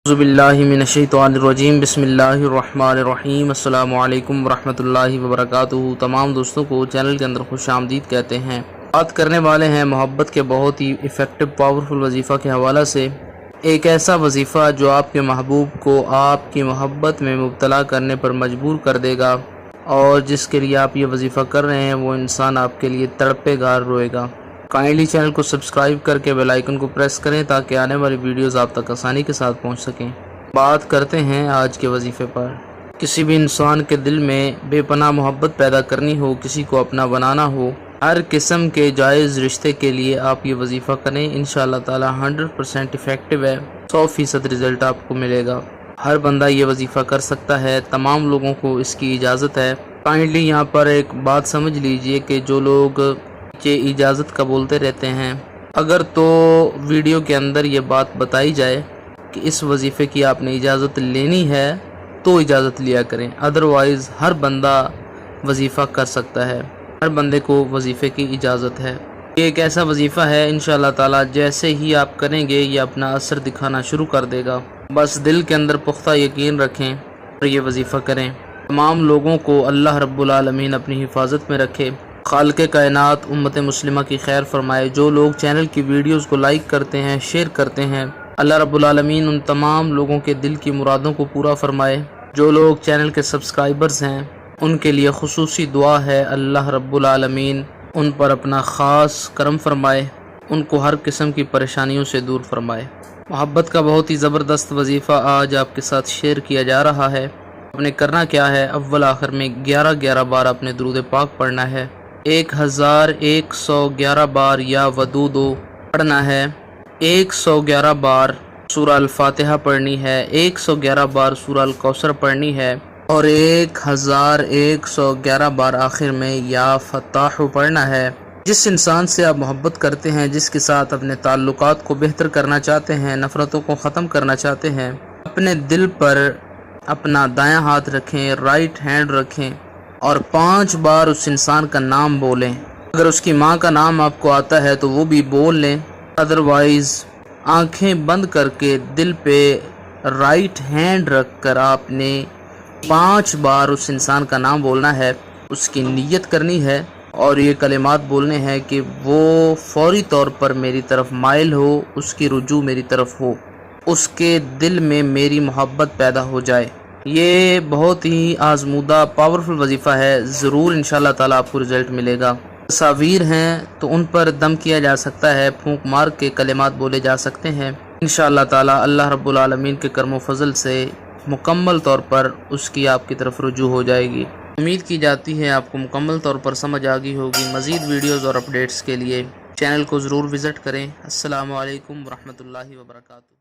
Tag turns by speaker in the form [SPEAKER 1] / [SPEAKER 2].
[SPEAKER 1] اعوذ باللہ من الشیطان الرجیم بسم اللہ الرحمن الرحیم السلام علیکم ورحمۃ اللہ وبرکاتہ۔ تمام دوستوں کو چینل کے اندر خوش آمدید کہتے ہیں۔ بات کرنے والے ہیں محبت کے بہت ہی ایفیکٹو پاورفل وظیفہ کے حوالہ سے، ایک ایسا وظیفہ جو آپ کے محبوب کو آپ کی محبت میں مبتلا کرنے پر مجبور کر دے گا، اور جس کے لیے آپ یہ وظیفہ کر رہے ہیں وہ انسان آپ کے لیے تڑپے گا، روئے گا۔ کائنڈلی چینل کو سبسکرائب کر کے بیل آئیکن کو پریس کریں تاکہ آنے والی ویڈیوز آپ تک آسانی کے ساتھ پہنچ سکیں۔ بات کرتے ہیں آج کے وظیفے پر۔ کسی بھی انسان کے دل میں بے پناہ محبت پیدا کرنی ہو، کسی کو اپنا بنانا ہو، ہر قسم کے جائز رشتے کے لیے آپ یہ وظیفہ کریں، انشاءاللہ تعالی 100% افیکٹو ہے، 100% رزلٹ آپ کو ملے گا۔ ہر بندہ یہ وظیفہ کر سکتا ہے، تمام لوگوں کو اس کی اجازت ہے۔ کائنڈلی یہاں پر ایک بات سمجھ لیجئے کہ جو لوگ یہ اجازت کا بولتے رہتے ہیں، اگر تو ویڈیو کے اندر یہ بات بتائی جائے کہ اس وظیفے کی آپ نے اجازت لینی ہے تو اجازت لیا کریں، ادروائز ہر بندہ وظیفہ کر سکتا ہے، ہر بندے کو وظیفے کی اجازت ہے۔ یہ ایک ایسا وظیفہ ہے انشاءاللہ تعالی جیسے ہی آپ کریں گے یہ اپنا اثر دکھانا شروع کر دے گا۔ بس دل کے اندر پختہ یقین رکھیں اور یہ وظیفہ کریں۔ تمام لوگوں کو اللہ رب العالمین اپنی حفاظت میں رکھے، خالق کائنات امت مسلمہ کی خیر فرمائے۔ جو لوگ چینل کی ویڈیوز کو لائک کرتے ہیں، شیئر کرتے ہیں، اللہ رب العالمین ان تمام لوگوں کے دل کی مرادوں کو پورا فرمائے۔ جو لوگ چینل کے سبسکرائبرز ہیں ان کے لیے خصوصی دعا ہے، اللہ رب العالمین ان پر اپنا خاص کرم فرمائے، ان کو ہر قسم کی پریشانیوں سے دور فرمائے۔ محبت کا بہت ہی زبردست وظیفہ آج آپ کے ساتھ شیئر کیا جا رہا ہے۔ آپ نے کرنا کیا ہے، اول آخر میں 11 بار اپنے درود پاک پڑھنا ہے، 1111 بار یا ودودو پڑھنا ہے، 111 بار سورہ الفاتحہ پڑھنی ہے، 111 بار سورہ الکوثر پڑھنی ہے، اور 1111 بار آخر میں یا فتاح پڑھنا ہے۔ جس انسان سے آپ محبت کرتے ہیں، جس کے ساتھ اپنے تعلقات کو بہتر کرنا چاہتے ہیں، نفرتوں کو ختم کرنا چاہتے ہیں، اپنے دل پر اپنا دایاں ہاتھ رکھیں، رائٹ ہینڈ رکھیں، اور 5 بار اس انسان کا نام بولیں۔ اگر اس کی ماں کا نام آپ کو آتا ہے تو وہ بھی بول لیں، ادروائز آنکھیں بند کر کے دل پہ رائٹ ہینڈ رکھ کر آپ نے 5 بار اس انسان کا نام بولنا ہے، اس کی نیت کرنی ہے، اور یہ کلمات بولنے ہیں کہ وہ فوری طور پر میری طرف مائل ہو، اس کی رجوع میری طرف ہو، اس کے دل میں میری محبت پیدا ہو جائے۔ یہ بہت ہی آزمودہ پاورفل وظیفہ ہے، ضرور انشاءاللہ تعالی آپ کو رزلٹ ملے گا۔ تصاویر ہیں تو ان پر دم کیا جا سکتا ہے، پھونک مار کے کلمات بولے جا سکتے ہیں، انشاءاللہ تعالی اللہ رب العالمین کے کرم و فضل سے مکمل طور پر اس کی آپ کی طرف رجوع ہو جائے گی۔ امید کی جاتی ہے آپ کو مکمل طور پر سمجھ آ گئی ہوگی۔ مزید ویڈیوز اور اپڈیٹس کے لیے چینل کو ضرور وزٹ کریں۔ السلام علیکم ورحمۃ اللہ وبرکاتہ۔